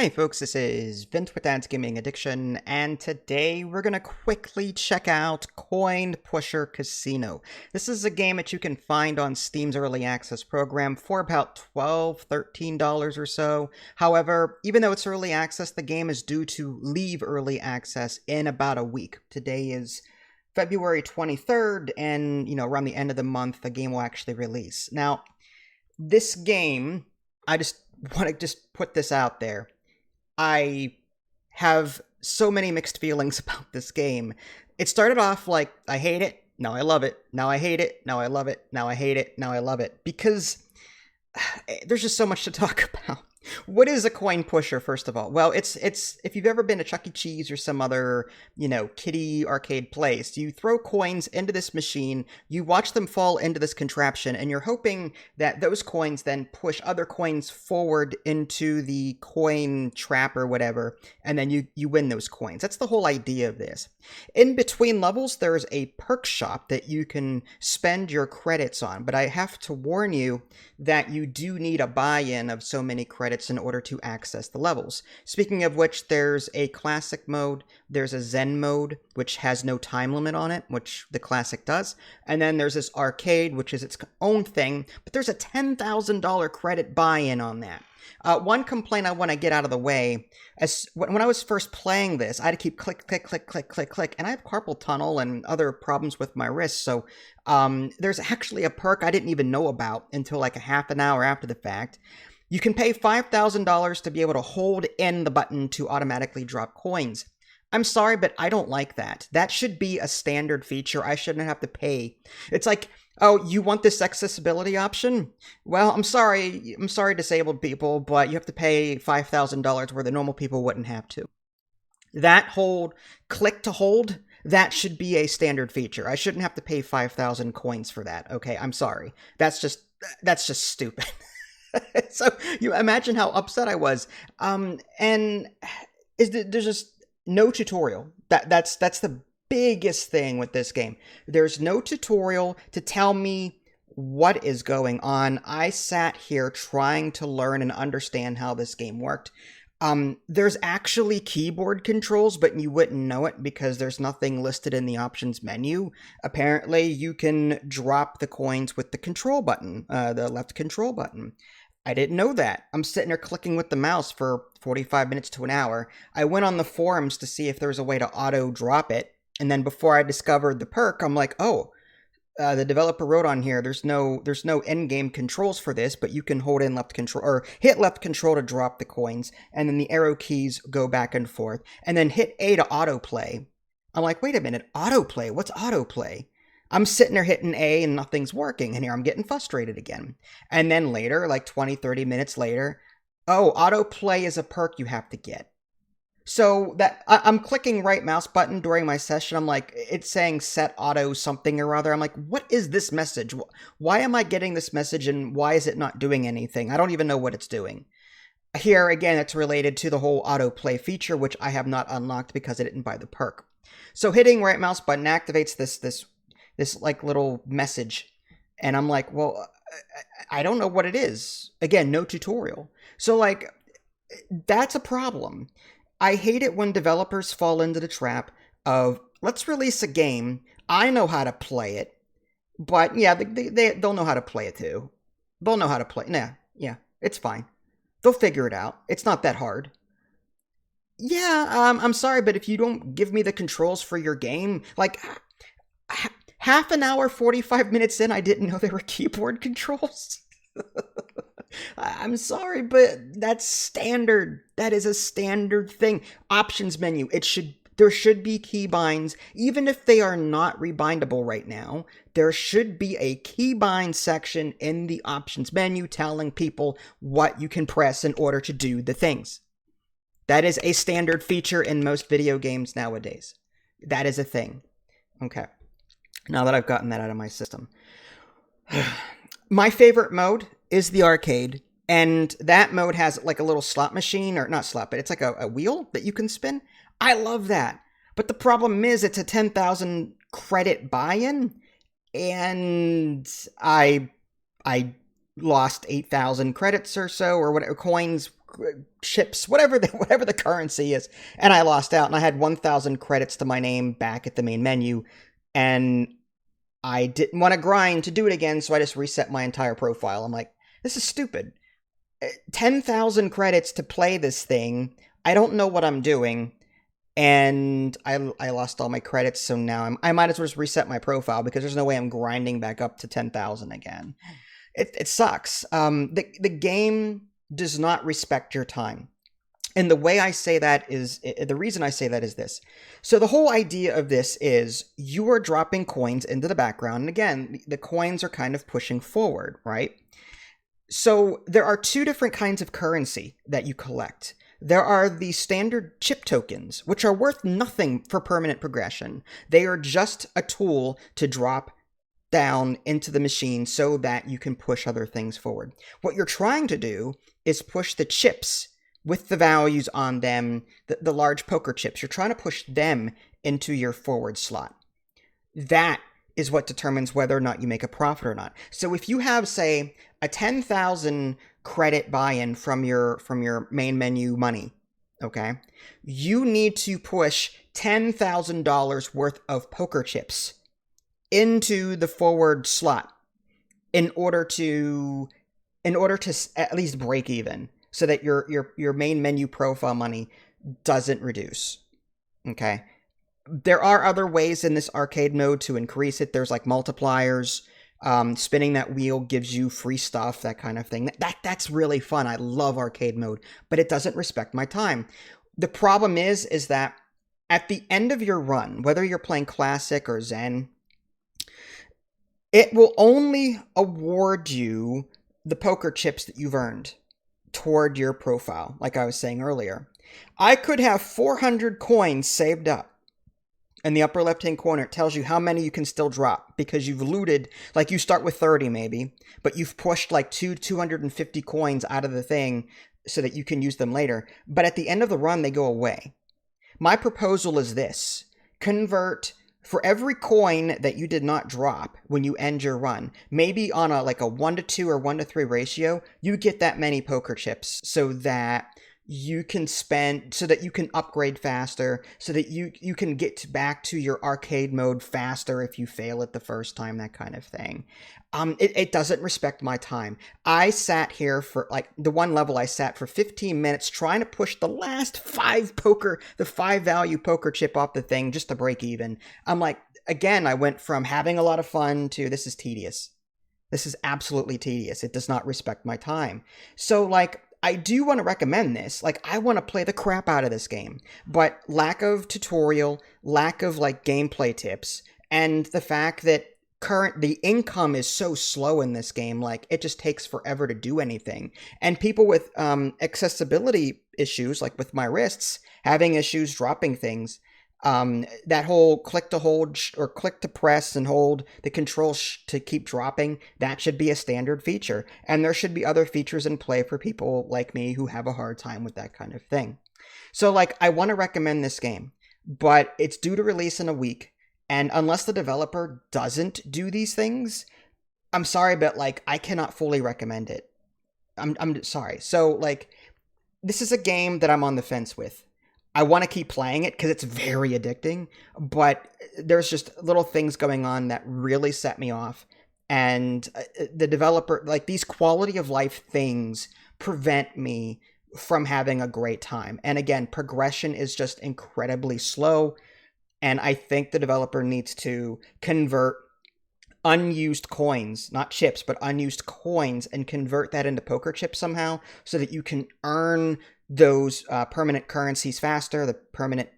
Hey folks, this is Vint with Dad's Gaming Addiction, and today we're going to quickly check out Coin Pusher Casino. This is a game that you can find on Steam's Early Access program for about $12, $13 or so. However, even though it's early access, the game is due to leave early access in about a week. Today is February 23rd, and around the end of the month, the game will actually release. Now, this game, I just want to put this out there. I have so many mixed feelings about this game. It started off like, I hate it, now I love it, now I hate it, now I love it, now I hate it, now I love it, because there's just so much to talk about. What is a coin pusher, first of all? Well, it's if you've ever been to Chuck E. Cheese or some other, kiddie arcade place, you throw coins into this machine, you watch them fall into this contraption, and you're hoping that those coins then push other coins forward into the coin trap or whatever, and then you win those coins. That's the whole idea of this. In between levels, there's a perk shop that you can spend your credits on, but I have to warn you that you do need a buy-in of so many credits in order to access the levels. Speaking of which, there's a classic mode, there's a Zen mode, which has no time limit on it, which the classic does, and then there's this arcade, which is its own thing, but there's a $10,000 credit buy-in on that. One complaint I want to get out of the way, when I was first playing this, I had to keep click, click, click, click, click, click, and I have carpal tunnel and other problems with my wrists, so there's actually a perk I didn't even know about until like a half an hour after the fact. You can pay $5,000 to be able to hold in the button to automatically drop coins. I'm sorry, but I don't like that. That should be a standard feature. I shouldn't have to pay. It's like, oh, you want this accessibility option? Well, I'm sorry, disabled people, but you have to pay $5,000 where the normal people wouldn't have to. That hold, click to hold, that should be a standard feature. I shouldn't have to pay 5,000 coins for that. Okay, I'm sorry. That's just stupid. So you imagine how upset I was. And there's just no tutorial. That's the biggest thing with this game. There's no tutorial to tell me what is going on. I sat here trying to learn and understand how this game worked. There's actually keyboard controls, but you wouldn't know it because there's nothing listed in the options menu. Apparently, you can drop the coins with the control button, the left control button. I didn't know that. I'm sitting there clicking with the mouse for 45 minutes to an hour. I went on the forums to see if there was a way to auto drop it. And then before I discovered the perk, I'm like, oh, the developer wrote on here, there's no in-game controls for this, but you can hold in left control or hit left control to drop the coins. And then the arrow keys go back and forth. And then hit A to autoplay. I'm like, wait a minute, autoplay? What's autoplay? I'm sitting there hitting A and nothing's working, and here I'm getting frustrated again. And then later, like 20, 30 minutes later, oh, autoplay is a perk you have to get. So that I'm clicking right mouse button during my session. I'm like, it's saying set auto something or other. I'm like, what is this message? Why am I getting this message, and why is it not doing anything? I don't even know what it's doing. Here, again, it's related to the whole autoplay feature, which I have not unlocked because I didn't buy the perk. So hitting right mouse button activates this like little message, and I'm like, well, I don't know what it is. Again, no tutorial. So like, that's a problem. I hate it when developers fall into the trap of, let's release a game, I know how to play it, but yeah, they'll know how to play it too. They'll know how to play. Nah, yeah, it's fine. They'll figure it out. It's not that hard. Yeah, I'm sorry, but if you don't give me the controls for your game, like, half an hour, 45 minutes in, I didn't know there were keyboard controls. I'm sorry, but that's standard. That is a standard thing. Options menu. There should be keybinds, even if they are not rebindable right now. There should be a keybind section in the options menu telling people what you can press in order to do the things. That is a standard feature in most video games nowadays. That is a thing. Okay. Now that I've gotten that out of my system. My favorite mode is the arcade, and that mode has like a little slot machine, or not slot, but it's like a wheel that you can spin. I love that. But the problem is it's a 10,000 credit buy-in, and I lost 8,000 credits or so, or whatever, coins chips, whatever the currency is, and I lost out, and I had 1,000 credits to my name back at the main menu, and I didn't want to grind to do it again, so I just reset my entire profile. I'm like, this is stupid. 10,000 credits to play this thing. I don't know what I'm doing. And I lost all my credits, so now I might as well just reset my profile because there's no way I'm grinding back up to 10,000 again. It sucks. The game does not respect your time. And the way I say that is, the reason I say that is this. So the whole idea of this is you are dropping coins into the background. And again, the coins are kind of pushing forward, right? So there are two different kinds of currency that you collect. There are the standard chip tokens, which are worth nothing for permanent progression. They are just a tool to drop down into the machine so that you can push other things forward. What you're trying to do is push the chips with the values on them, the large poker chips. You're trying to push them into your forward slot. That is what determines whether or not you make a profit or not. So if you have, say, a 10,000 credit buy-in from your main menu money, okay, you need to push $10,000 worth of poker chips into the forward slot in order to at least break even, so that your main menu profile money doesn't reduce. Okay, there are other ways in this arcade mode to increase it. There's like multipliers. Spinning that wheel gives you free stuff, that kind of thing. That's really fun. I love arcade mode, but it doesn't respect my time. The problem is that at the end of your run, whether you're playing Classic or Zen, it will only award you the poker chips that you've earned toward your profile, like I was saying earlier. I could have 400 coins saved up. In the upper left-hand corner, it tells you how many you can still drop because you've looted, like you start with 30 maybe, but you've pushed like 250 coins out of the thing so that you can use them later. But at the end of the run, they go away. My proposal is this. Convert, for every coin that you did not drop when you end your run, maybe on a 1-to-2 or 1-to-3 ratio, you get that many poker chips so that you can spend, so that you can upgrade faster, so that you can get back to your arcade mode faster if you fail it the first time, that kind of thing. It doesn't respect my time. I sat here for, the one level I sat for 15 minutes trying to push the last 5 value poker chip off the thing just to break even. I'm like, again, I went from having a lot of fun to this is tedious. This is absolutely tedious. It does not respect my time. So, I do want to recommend this. I want to play the crap out of this game, but lack of tutorial, lack of gameplay tips, and the fact that the income is so slow in this game, it just takes forever to do anything. And people with accessibility issues, like with my wrists, having issues dropping things, that whole click to hold or click to press and hold the control to keep dropping, that should be a standard feature. And there should be other features in play for people like me who have a hard time with that kind of thing. So I want to recommend this game, but it's due to release in a week. And unless the developer doesn't do these things, I'm sorry, but I cannot fully recommend it. I'm sorry. So this is a game that I'm on the fence with. I want to keep playing it because it's very addicting, but there's just little things going on that really set me off. And the developer, these quality of life things prevent me from having a great time. And again, progression is just incredibly slow. And I think the developer needs to convert unused coins, not chips, but unused coins, and convert that into poker chips somehow so that you can earn those permanent currencies faster, the permanent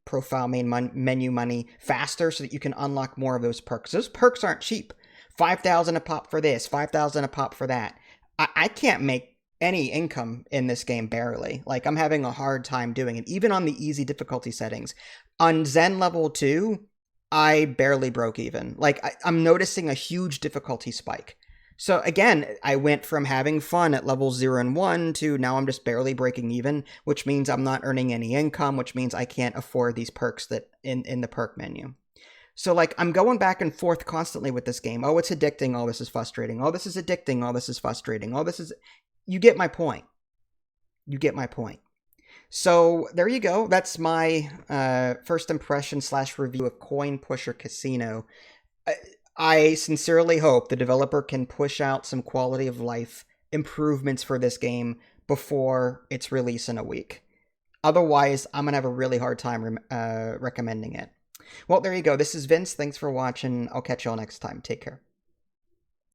profile menu money faster, so that you can unlock more of those perks. Those perks aren't cheap. 5,000 a pop for this, 5,000 a pop for that. I can't make any income in this game, barely. I'm having a hard time doing it, even on the easy difficulty settings. On Zen level 2, I barely broke even. I'm noticing a huge difficulty spike. So again, I went from having fun at levels 0 and 1 to now I'm just barely breaking even, which means I'm not earning any income, which means I can't afford these perks that in the perk menu. So I'm going back and forth constantly with this game. Oh, it's addicting. Oh, this is frustrating. Oh, this is addicting. Oh, this is frustrating. Oh, this is... You get my point. You get my point. So there you go. That's my first impression slash review of Coin Pusher Casino. I, I sincerely hope the developer can push out some quality of life improvements for this game before its release in a week. Otherwise, I'm going to have a really hard time recommending it. Well, there you go. This is Vince. Thanks for watching. I'll catch y'all next time. Take care.